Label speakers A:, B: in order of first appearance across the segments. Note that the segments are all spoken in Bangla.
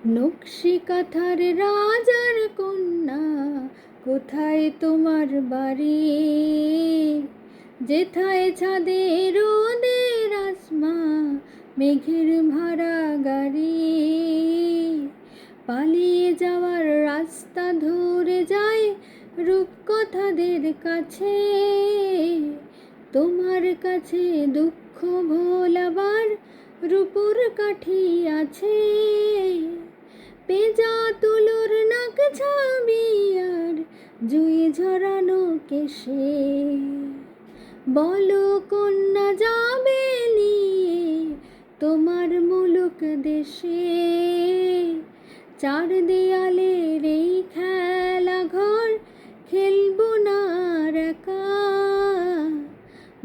A: নকশি কাঁথার রাজার কন্যা, কোথায় তোমার বাড়ি? যেথায় ছাদে রোদের আসমা, মেঘের ভাড়া গাড়ি। পালিয়ে যাওয়ার রাস্তা ধরে যায় রূপকথাদের কাছে। তোমার কাছে দুঃখ ভোলাবার রূপোর কাঠি আছে। পেঁজা তুলোর নাক ছাবি আর জুই ঝরানো কেশে। বলো কন্যা যাবে নিয়ে তোমার মুলুক দেশে। চার দেয়ালের এই খেলা ঘর খেলবো না আর একা।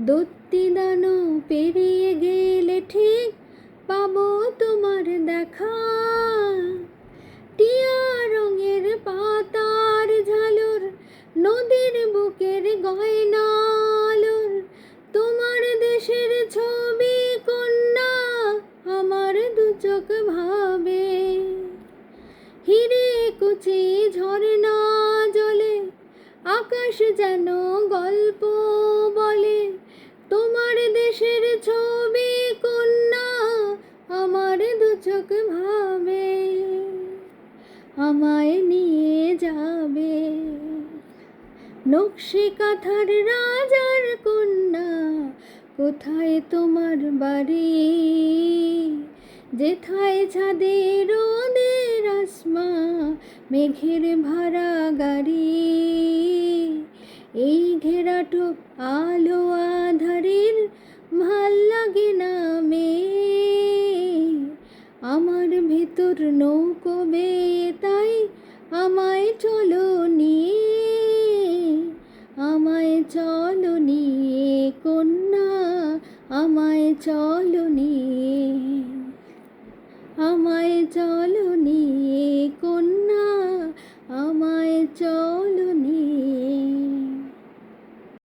A: দত্তি দানো পেরিয়ে গেলে ঠিক পাবো তোমার দেখা। টিয়া রঙের পাতার ঝালর, নদীর বুকের গয়না আলোর। তোমার দেশের ছবি কন্যা আমার দু চোখ ভাবে। হিরে কুচি ঝরনা জলে আকাশ যেন গল্প বলে। তোমার দেশের ছবি কন্যা আমার দু চোখ ভাবে। আমায় নিয়ে যাবে। নকশি কাঁথার রাজার কন্যা, কোথায় তোমার বাড়ি? যেথায় ছাদে রোদের আসমা, মেঘের ভাড়া গাড়ি। এই ঘেরাটো আলো আধারের ভাল লাগে না মেয়ে। আমার ভেতর নৌকো বেয়ে তাই আমায় চলো নিয়ে। আমায় চলো নিয়ে কন্যা, আমায় চলো নিয়ে। আমায় চলো নিয়ে।